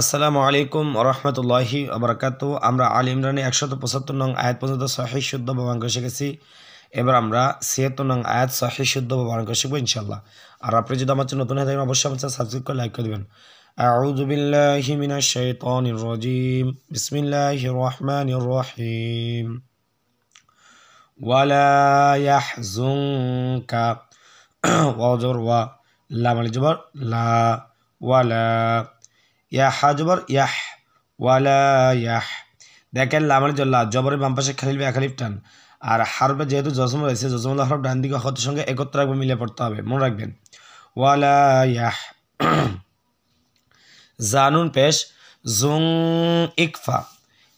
আসসালামু আলাইকুম ওরহমতুল্লাহি ওবরাকাতু। আমরা আল ইমরানে 175 নং আয়াত পর্যন্ত সহিহ শুদ্ধ ব্যবহার করে শিখেছি। এবার আমরা 76 নং আয়াত সহিহ শুদ্ধ ব্যবহার করে শিখবো ইনশাআল্লাহ। আর আপনি যদি আমার চ্যানেল নতুন হয়ে থাকেন অবশ্যই আমার চ্যানেল সাবস্ক্রাইব করে লাইক করে দিবেন। আউযু বিল্লাহি মিনাশ শাইতানির রাজিম। বিসমিল্লাহির রহমানির রহিম। ওয়ালা ইয়াহজুনকা ওয়াজর ওয়া লাম আলিফ জবর লা ওয়ালা ইয়া হা জবর ইয়াহ ওয়ালা ইয়াহ। দেখেন লামের জল্লা জবরের বাম পাশে খালিল এক খালিফ টান, আর হারফে যেহেতু জজম রয়েছে জজমুল্লাহ হরফ ডান দিকে হতের সঙ্গে একত্র রাখবে, মিলে পড়তে হবে, মনে রাখবেন। ওয়ালা ইয়াহ। জানুন পেশ জুং ইকফা।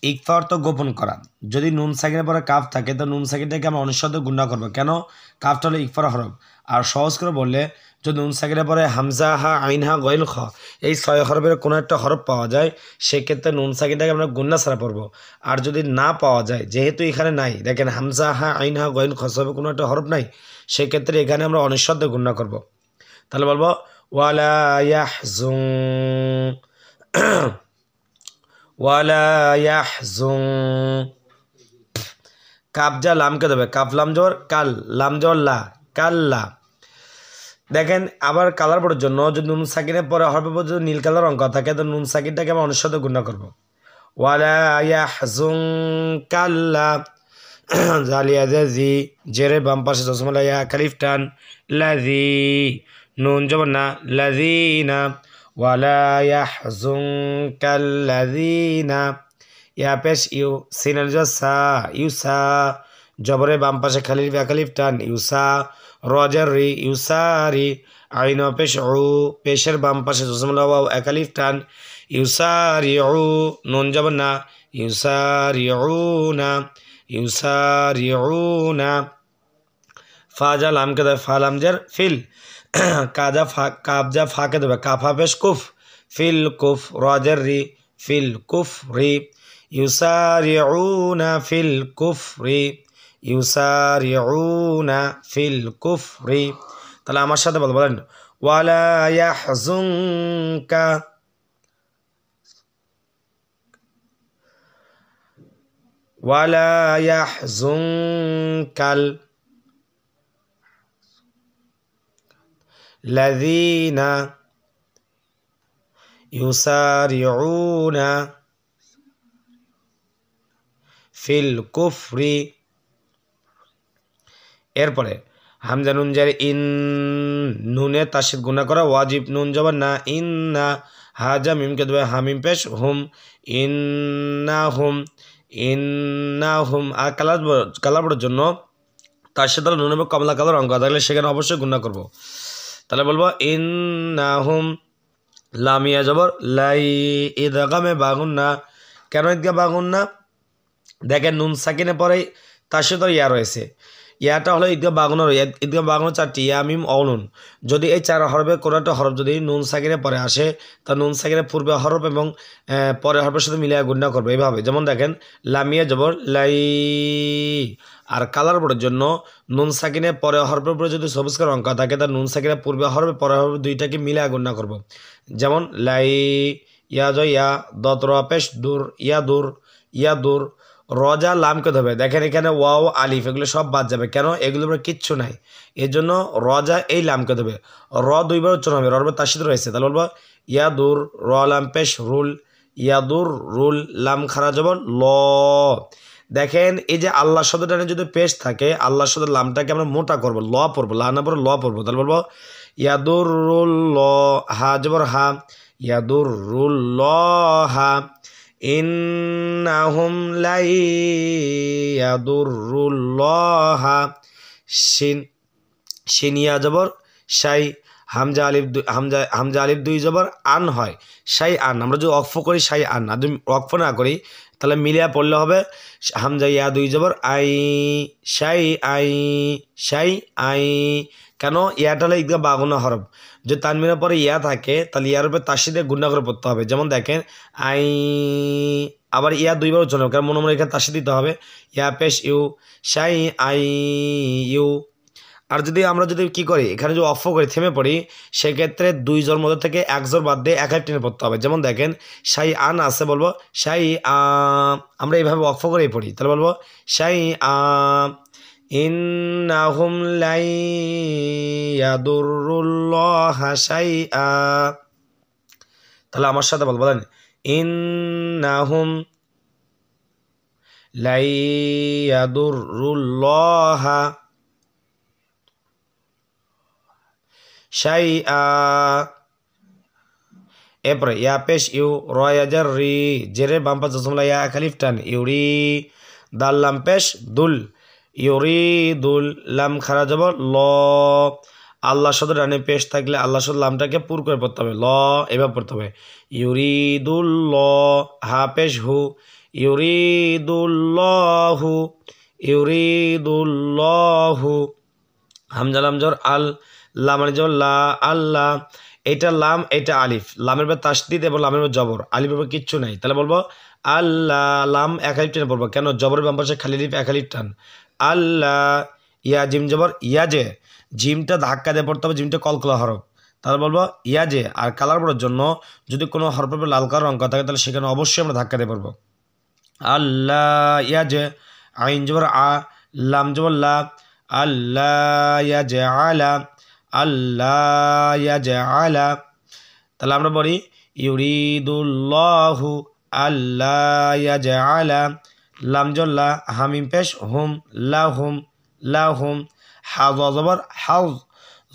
ইকফা অর্থ গোপন করা। যদি নুন সাকিনের পরে কাফ থাকে তো নুন সাকিনটাকে আমরা অনিঃশব্দ গুণা করবো, কেন? কাফটা হলো ইকফার হরফ। আর সহজ করে বললে যদি নুন সাকিনের পরে হামজা হা আইন হা গইল খ এই 6 হরফের কোনো একটা হরফ পাওয়া যায়, সেক্ষেত্রে নুন সাকিনটাকে আমরা গুণা ছাড়া পড়বো। আর যদি না পাওয়া যায়, যেহেতু এখানে নাই, দেখেন হামজা হা আইন হা গইল খ সবে কোনো একটা হরফ নাই, সেক্ষেত্রে এখানে আমরা অনিঃশব্দ গুণা করবো। তাহলে বলবো ওয়ালা ইয়াহজুন ওয়ালা ইয়াহজুন। কাবজা লামকে দেবে, কাফ লাম জবর কাল, লাম জবর লা, কাল্লা। দেখেন আবার কালার পড়ার জন্য যদি নুন সাকিনের পরে হরফের পর যদি নীল কালার অঙ্ক থাকে তো নুন সাকিনটাকে আমরা অনুসাদ গুণা করবো। ওয়ালা ইয়াহজুন কাল্লা। জালিয়া জি জেরে বাম পাশে জসমলা ইয়া খালিফ টান লাজি নুন জবর না লাজিনা। ওয়ালা ইয়াহজুনকাল্লাযীনা। ইয়া পেশ ইউ সিনাল সা ইউসা জবরে বাম পাশে খালিফ খালিফ টান ইউসা রজার রি ইউসারি। আইন পেশ উ পেশের বাম পাশে জসমলা ওয়াও খালিফ টান ইউসারিউ নুন জবর না ইউসারিউনা ইউসারিউনা। ফাজা লামকে দেয় ফা লামজের ফিল। কাজা ফা কাবজা ফাকে দেবে কাফা পেশ কুফ ফিল কুফ রজের রি ফিল কুফ রি। ইউসারিউনা ফিল কুফ রি ইউসারিউনা ফিল কুফ রি। তাহলে আমার সাথে বলেন ওয়ালা ইয়াহজুনকা ওয়ালা ইয়াহজুনকাল লাযীনা ইউসারিউনা ফিল কুফরি। এরপরে হামজা নুন জারি ইন নুনে তাসদীদ গুণা করা ওয়াজিব নুন জবর না ইন্না। হাজা মিমকে দেবে হামিম পেশ হুম ইন্নাহুম ইন্নাহুম। আর কালার পড়ার জন্য তার সাথে নুন এবং কমলা কালার অঙ্ক থাকলে সেখানে অবশ্যই গুণা করবো। তাহলে বলবো ইন্নাহুম। লামিয়া জবর লাই ইদগামে বাগুন না। কেন ঈদগাহ বাগুন না? দেখেন নুন সাকিনে পরে তার সাথে ইয়া রয়েছে, ইয়াটা হলো ঈদগাহ বাগুনের। ঈদগাহ বাগুনের 4টি ইয়া মিম অনুন। যদি এই 4 হরফের কোনো একটা হরফ যদি নুন সাকিনে পরে আসে তা নুন সাকিনের পূর্বে হরফ এবং পরে হরফের সাথে মিলিয়ে গুণা করবে এইভাবে। যেমন দেখেন লামিয়া জবর লাই। আর কালার বোর্ডের জন্য নুন সাকিনে পরে হরফের উপরে যদি সবুজ কালার অঙ্ক থাকে তা নুন সাকিনের পূর্বে হরফে পরে হরফ দুইটাকে মিলিয়ে গুণা করব। যেমন লাই ইয়া জয় ইয়া দতর পেশ দূর ইয়া দূর ইয়া দূর। রজা লামকে ধরবে, দেখেন এখানে ওয়াও আলিফ এগুলো সব বাদ যাবে, কেন? এগুলোর উপরে কিচ্ছু নাই, এর জন্য রজা এই লামকে ধরবে। র দুইবার উচ্চারণ হবে, রর তাসদীদ রয়েছে, তাহলে বলবো ইয়া দূর র লাম পেশ রুল ইয়া দূর রুল লাম খারা জবর ল। দেখেন এই যে আল্লাহ শব্দটা যদি পেশ থাকে আল্লাহ শব্দের লামটাকে আমরা মোটা করবো, ল পড়বো, লা না পড়বো ল পড়বো। তাহলে বলবো ইয়াদুর রুল ল হা জবর হা ইয়াদুর রুল ল হা। ইন্নাহুম লাই ইয়াদুরুল্লাহা শিন শিনিয়া জবর শাই হামজা আলিফ হামজা আলিফ 2 জবর আন হয় শাই আন। আমরা যদি অক্ফ করি শাই আন, আর যদি অক্ফ না করি তাহলে মিলিয়া পড়লে হবে হামজা ইয়া 2 জবর আই শাই আই শাই আই। কেন? ইয়াটা হলো ঈদগাহ বাগুনা হরফ, যদি তানবিনের পরে ইয়া থাকে তাহলে ইয়ার উপরে তাসদীদে গুণা করে পড়তে হবে। যেমন দেখেন আই, আবার ইয়া 2বার উচ্চারণ হবে, কারণ মনে এখানে তাসদীদ দিতে হবে। ইয়া পেশ ইউ শাই আই ইউ। আর আমরা যদি কি করি এখানে যদি অফ করি থেমে পড়ি সেক্ষেত্রে দুই জোর মধ্যে থেকে এক জোর বাদ দিয়ে এক টেনে পড়তে হবে। যেমন দেখেন শাই আন আছে বলবো শাই আমরা এইভাবে অফ করেই পড়ি, তাহলে বলবো শাই ইন্নাহুম লাই ইয়াদুরুল্লাহা শাইআ। তাহলে আমার সাথে বলেন ইন্নাহুম লাই ইয়াদুরুল্লাহা শাইআ। এরপরে ইয়া পেশ ইউ রয়াজার রি জেরের বাম পাশে জসমলা ইয়া খালিফ টান ইউরি দাল লাম পেশ দুল ইউরি দুল লাম খারা যাব ল। আল্লাহ শব্দ ডানে পেশ থাকলে আল্লাহ শব্দ লামটাকে পুর করে পড়তে হবে, ল এভাবে পড়তে হবে। ইউরিদুল ল হা পেশ হু ইউরিদুল্লাহু ইউরিদুল্লাহু হামজা লাম জবর আল লাম জবর লা আল্লাহ। এটা লাম এটা আলিফ, লামের পর তাসদিদ এবং লামের পর জবর, আলিফের পর কিচ্ছু নাই। তাহলে বলবো আল্লাহ লাম এক আলিফ টেনে পড়বো, কেন জবরের বাম পাশে খালি আলিফ এক আলিফ টান। আল্লাহ ইয়া জিম জবর ইয়াজে, জিমটা ধাক্কা দিয়ে পড়তে হবে, জিমটা কলকলা হরফ। তাহলে বলবো ইয়াজে। আর কালার পড়ার জন্য যদি কোনো হরফের লাল কালার রঙ থাকে তাহলে সেখানে অবশ্যই আমরা ধাক্কা দিয়ে পড়বো। আল্লাহ ইয়াজে আইন জবর আ লাম জবর লা আল্লাহ ইয়াজে আলা আল্লাহ ইয়াজে আলা। তাহলে আমরা বলি ইউরিদুল্লাহু আল্লাহ ইয়াজে আলা লাম জল্লা হামিম পেশ হুম লাহুম লাহুম। হাজ জবর হাউজ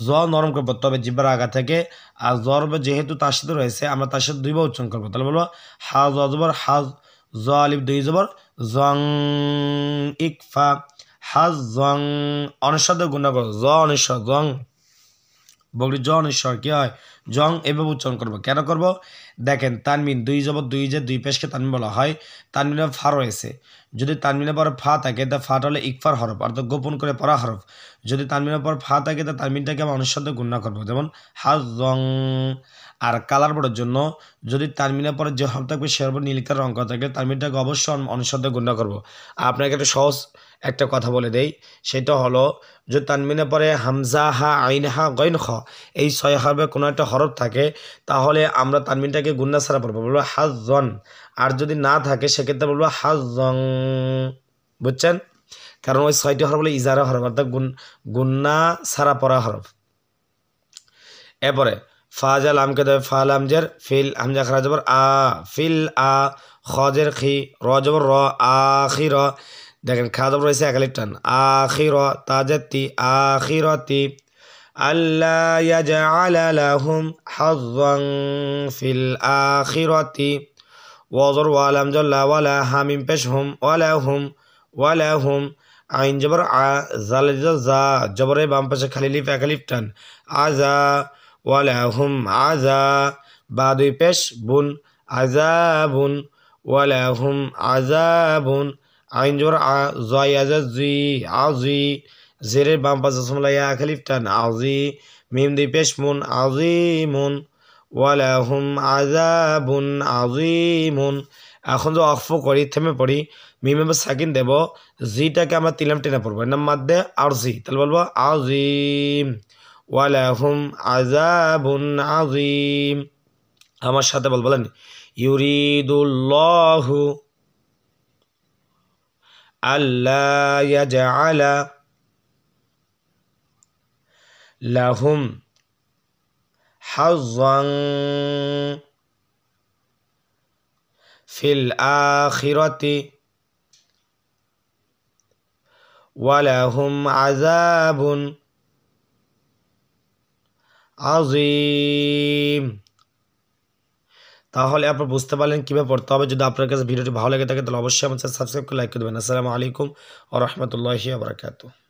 জ নরম করে পড়তে হবে জিব্বার আগা থেকে, আর জর যেহেতু তার সাথে রয়েছে আমরা তার সাথে দুইবার উচ্চারণ করবো। তাহলে বলবো হাজ জবর হাজ জ আলিফ দুই জবর জং ইকফা হাজ জং। অনিশ্বর গুণা করো জ অনিশ্বর জং বগরি জ অনিশ্বর কি হয় জং এভাবে উচ্চারণ করবো। কেন করব দেখেন তানমিন দুই জবর দুই যে দুই পেশকে তানমিন বলা হয়, তানমিনের ফা রয়েছে, যদি তানমিনের পর ফা থাকে তা ফাটা হলে ইকফার হরফ অর্থাৎ গোপন করে পড়া হরফ। যদি তানমিনের পর ফা থাকে তা তানমিনটাকে আমরা অনিশ্বর গুণা করবো, যেমন হাজ জং। আর কালার বোর্ডের জন্য যদি তানমিনের পরে যে হরফ থাকবে সে হরফ নীলকার রঙ করা থাকলে তানমিনটাকে অবশ্যই অনিশ্বর গুণা করবো। আপনাকে একটা সহজ একটা কথা বলে দেই, সেটা হলো যদি তানমিনের পরে হামজা হা আইন হা গইন খ এই ছয় হরফে কোনো একটা হরফ থাকে তাহলে আমরা তানমিনটাকে গুন্না ছাড়া পড়বো, বলবো হাজন। আর যদি না থাকে সেক্ষেত্রে বলবো হাজং, বুঝছেন? কারণ ওই ছয়টি হরফ বলে ইজারা হরফ অর্থাৎ গুন্না ছাড়া পড়া হরফ। এরপরে ফাজাল আমকে দেবে ফা লামজের ফিল হামজা খারা জবর আ ফিল আ খজের খি র জবর র আখি র। দেখেন খাদব রয়েছে একালিফ টান আখির তাজাতি আখিরতি আল্লাহ ইয়াজআলা লাহুম হাজ্জান ফিল আখিরতি ওয়াজর ওয়ালাম জাল্লা ওয়ালা হামিম পেশ হুম ওয়ালা হুম আইন জবর আ জাল জা জবরে বাম পাশে খালি লিফ একালিফ টান আজা ওয়ালা হুম আজা বা দুই পেশ বুন আজাবুন ওয়ালা হুম আজাবুন আইন জবর আ জয় জি আজি জেরের বাম পাশে জসমলা ইয়া খালিফ টান আজি মিম দুই পেশ মুন আজিমুন ওয়ালাহুম আযাবুন আযীমুন। এখন যে অক্ফ করি থেমে পড়ি মিমে সাকিন দেব, জিটাকে আমরা তিলাম টেনে পড়বো, এর নাম মাদ্দে আরজি। তাহলে বলবো আজিম ওয়ালাহুম আযাবুন আযীম। আমার সাথে বলেন ইউরিদুল্লাহু আল্লা ইয়াজআলা লাহুম হাজ্জান ফিল আখিরাতি ওয়ালাহুম আযাবুন আযীম। তাহলে আপনারা বুঝতে পারলেন কীভাবে পড়তে হবে। যদি আপনার কাছে ভিডিওটি ভালো লেগে থাকে তাহলে অবশ্যই আমার চ্যানেল সাবস্ক্রাইব করে লাইক করে দেবেন। আসসালামু আলাইকুম ওয়া রাহমাতুল্লাহি ওয়া বারাকাতুহু।